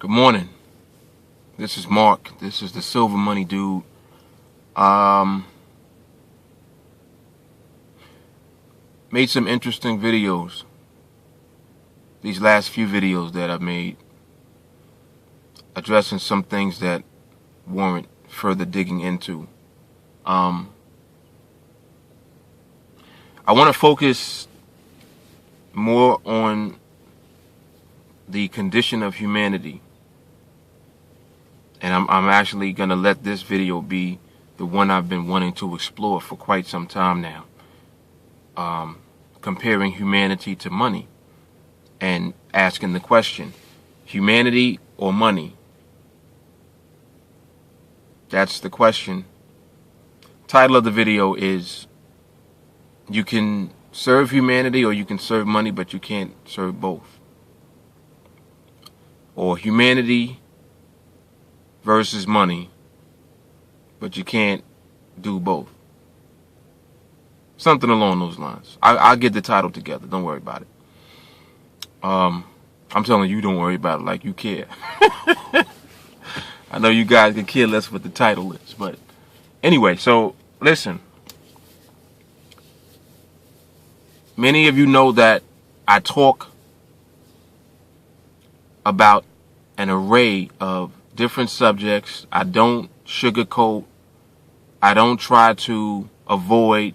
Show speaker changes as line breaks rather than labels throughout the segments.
Good morning. This is Mark. This is the Silver Money Dude. Made some interesting videos. These last few videos that I've made, addressing some things that warrant further digging into. I want to focus more on the condition of humanity. And I'm actually going to let this video be the one I've been wanting to explore for quite some time now. Comparing humanity to money and asking the question, humanity or money? That's the question. Title of the video is, you can serve humanity or you can serve money, but you can't serve both. Or humanity versus money, but you can't do both. Something along those lines. I'll get the title together. Don't worry about it. I'm telling you, don't worry about it like you care. I know you guys can care less what the title is, but anyway, so listen. Many of you know that I talk about an array of different subjects. I don't sugarcoat. I don't try to avoid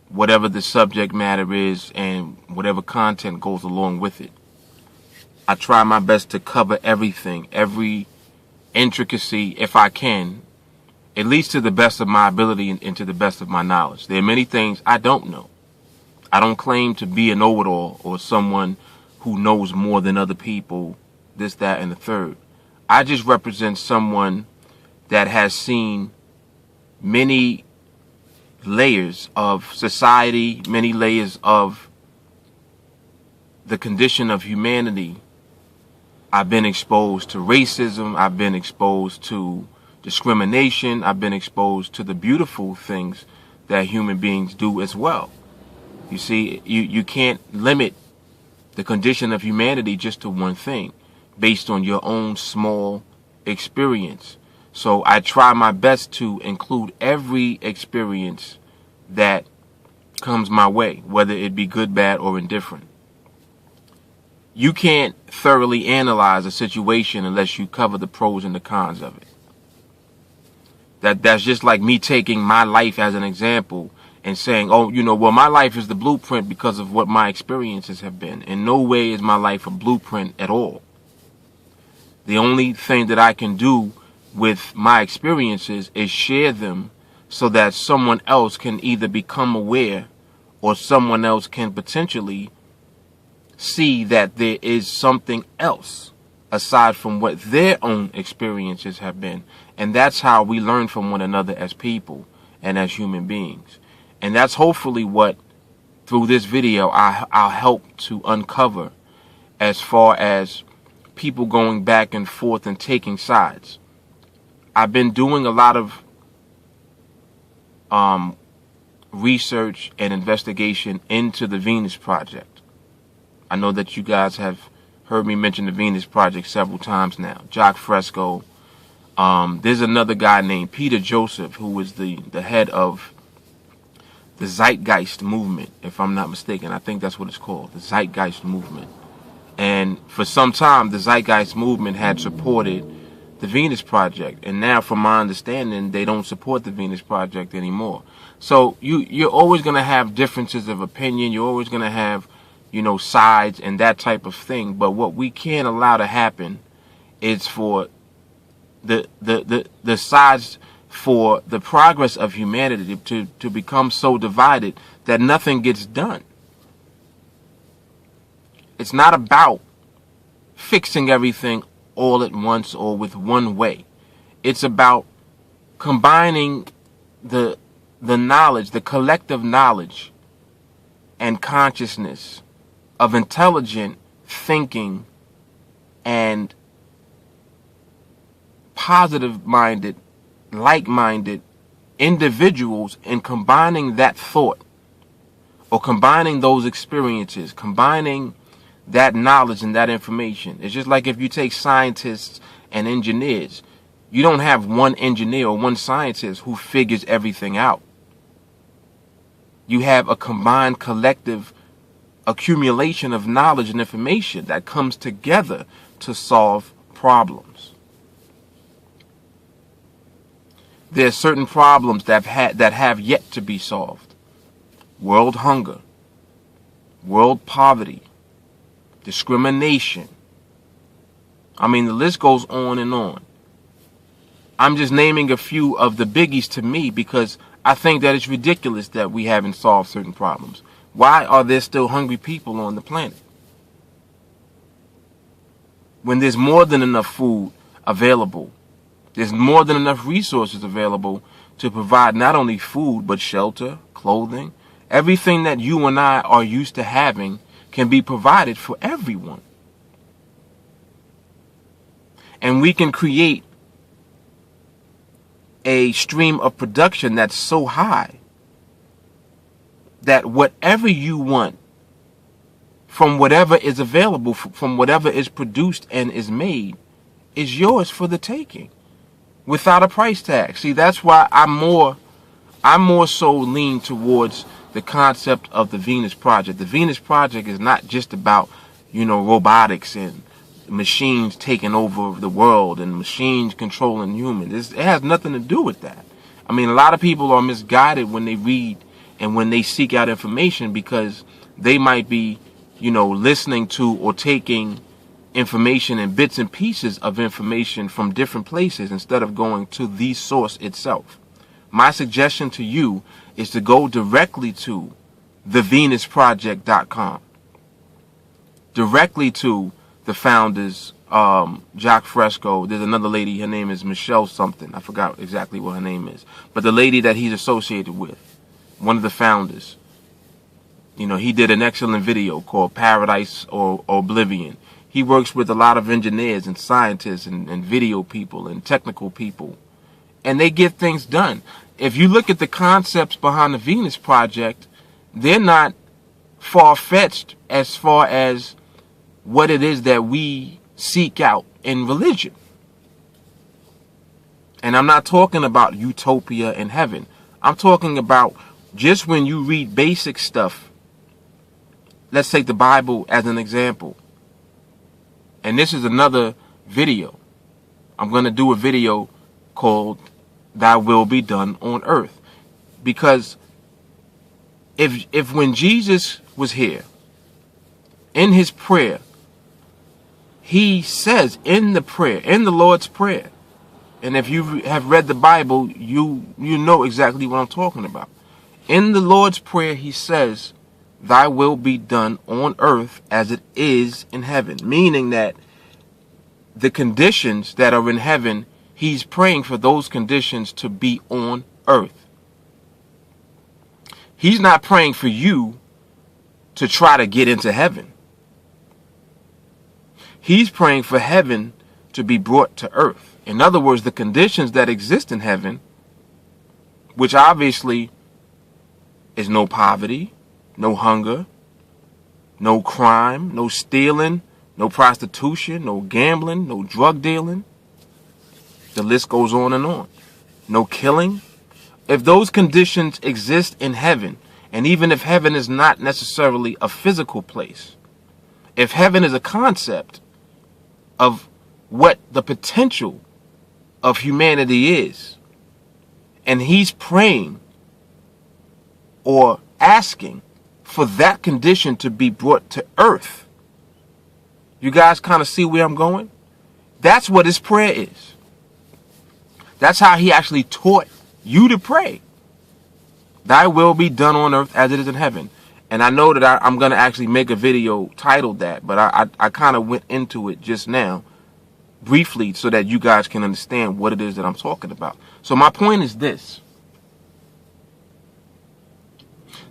whatever the subject matter is and whatever content goes along with it. I try my best to cover everything, every intricacy, if I can, at least to the best of my ability and to the best of my knowledge. There are many things I don't know. I don't claim to be a know-it-all or someone who knows more than other people, this, that, and the third. I just represent someone that has seen many layers of society, many layers of the condition of humanity. I've been exposed to racism. I've been exposed to discrimination. I've been exposed to the beautiful things that human beings do as well. You see, you can't limit the condition of humanity just to one thing based on your own small experience. So I try my best to include every experience that comes my way, whether it be good, bad, or indifferent. You can't thoroughly analyze a situation unless you cover the pros and the cons of it. That's just like me taking my life as an example and saying, oh, well, my life is the blueprint because of what my experiences have been. In no way is my life a blueprint at all. The only thing that I can do with my experiences is share them so that someone else can either become aware or someone else can potentially see that there is something else aside from what their own experiences have been. And that's how we learn from one another as people and as human beings. And that's hopefully what, through this video, I'll help to uncover as far as people going back and forth and taking sides. I've been doing a lot of research and investigation into the Venus Project. I know that you guys have heard me mention the Venus Project several times now. Jacques Fresco. There's another guy named Peter Joseph who is the head of the Zeitgeist movement, if I'm not mistaken. I think that's what it's called, the Zeitgeist movement. And for some time, the Zeitgeist movement had supported the Venus Project. And now, from my understanding, they don't support the Venus Project anymore. So you're always going to have differences of opinion. You're always going to have, sides and that type of thing. But what we can't allow to happen is for the sides for the progress of humanity to become so divided that nothing gets done. It's not about fixing everything all at once or with one way. It's about combining the knowledge, the collective knowledge and consciousness of intelligent thinking and positive-minded, like-minded individuals, and combining that thought or combining those experiences, combining that knowledge and that information. It's just like if you take scientists and engineers, you don't have one engineer or one scientist who figures everything out. You have a combined collective accumulation of knowledge and information that comes together to solve problems. There are certain problems that have yet to be solved. World hunger, world poverty, discrimination. I mean, the list goes on and on. I'm just naming a few of the biggies to me because I think that it's ridiculous that we haven't solved certain problems. Why are there still hungry people on the planet? When there's more than enough food available, there's more than enough resources available to provide not only food, but shelter, clothing. Everything that you and I are used to having can be provided for everyone. And we can create a stream of production that's so high that whatever you want from whatever is available, from whatever is produced and is made, is yours for the taking without a price tag. See, that's why I'm more so lean towards the concept of the Venus Project. The Venus Project is not just about, robotics and machines taking over the world and machines controlling humans. It has nothing to do with that. I mean, a lot of people are misguided when they read and when they seek out information because they might be, listening to or taking information and bits and pieces of information from different places instead of going to the source itself. My suggestion to you is to go directly to thevenusproject.com, directly to the founders, Jack Fresco. There's another lady, her name is Michelle something. I forgot exactly what her name is. But the lady that he's associated with, one of the founders, he did an excellent video called Paradise or Oblivion. He works with a lot of engineers and scientists and video people and technical people. And they get things done. If you look at the concepts behind the Venus Project, they're not far-fetched as far as what it is that we seek out in religion. And I'm not talking about utopia and heaven. I'm talking about just when you read basic stuff. Let's take the Bible as an example. And this is another video. I'm going to do a video called Thy Will Be Done on Earth. Because if when Jesus was here, in his prayer, he says in the prayer, in the Lord's Prayer, and if you have read the Bible, you know exactly what I'm talking about. In the Lord's Prayer, he says, Thy will be done on earth as it is in heaven. Meaning that the conditions that are in heaven, he's praying for those conditions to be on earth. He's not praying for you to try to get into heaven. He's praying for heaven to be brought to earth. In other words, the conditions that exist in heaven, which obviously is no poverty, no hunger, no crime, no stealing, no prostitution, no gambling, no drug dealing. The list goes on and on. No killing. If those conditions exist in heaven, and even if heaven is not necessarily a physical place, if heaven is a concept of what the potential of humanity is, and he's praying or asking for that condition to be brought to earth. You guys kind of see where I'm going? That's what his prayer is. That's how he actually taught you to pray. Thy will be done on earth as it is in heaven. And I know that I'm going to actually make a video titled that, but I kind of went into it just now briefly so that you guys can understand what it is that I'm talking about. So my point is this.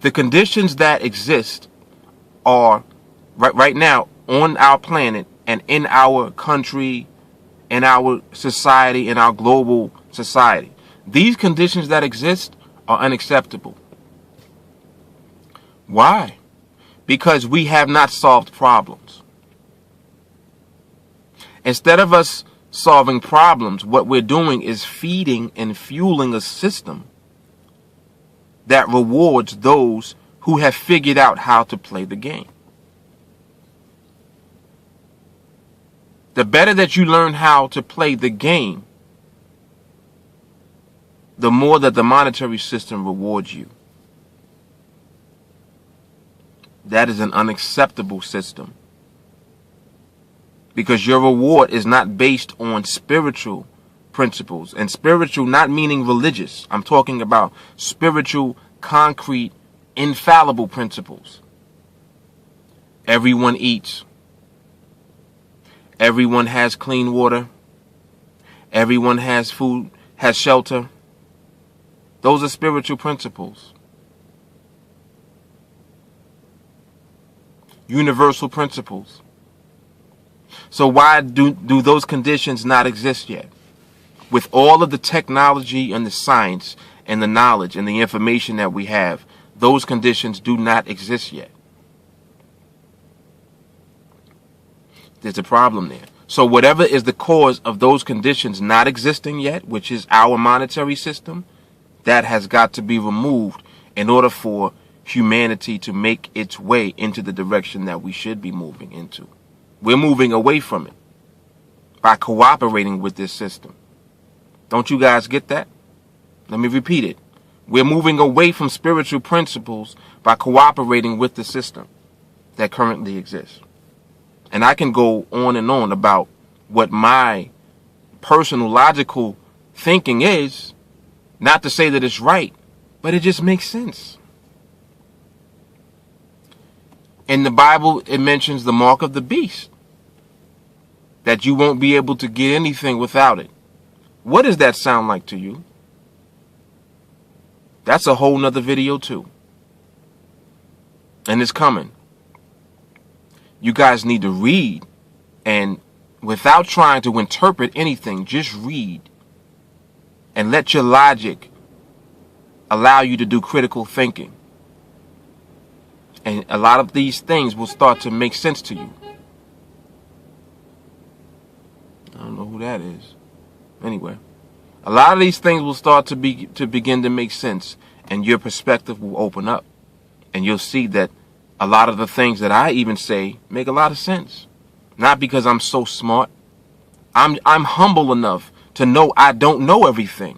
The conditions that exist are right now on our planet and in our country, in our society, in our global society. These conditions that exist are unacceptable. Why? Because we have not solved problems. Instead of us solving problems, what we're doing is feeding and fueling a system that rewards those who have figured out how to play the game. The better that you learn how to play the game, the more that the monetary system rewards you. That is an unacceptable system. Because your reward is not based on spiritual principles. And spiritual not meaning religious. I'm talking about spiritual, concrete, infallible principles. Everyone eats. Everyone has clean water. Everyone has food, has shelter. Those are spiritual principles. Universal principles. So why do those conditions not exist yet? With all of the technology and the science and the knowledge and the information that we have, those conditions do not exist yet. There's a problem there. So whatever is the cause of those conditions not existing yet, which is our monetary system, that has got to be removed in order for humanity to make its way into the direction that we should be moving into. We're moving away from it by cooperating with this system. Don't you guys get that? Let me repeat it. We're moving away from spiritual principles by cooperating with the system that currently exists. And I can go on and on about what my personal logical thinking is, not to say that it's right, but it just makes sense. In the Bible, it mentions the mark of the beast, that you won't be able to get anything without it. What does that sound like to you? That's a whole nother video too. And it's coming. You guys need to read, and without trying to interpret anything, just read and let your logic allow you to do critical thinking. And a lot of these things will start to make sense to you. I don't know who that is. Anyway, a lot of these things will start to begin to make sense, and your perspective will open up, and you'll see that a lot of the things that I even say make a lot of sense. Not because I'm so smart. I'm humble enough to know I don't know everything.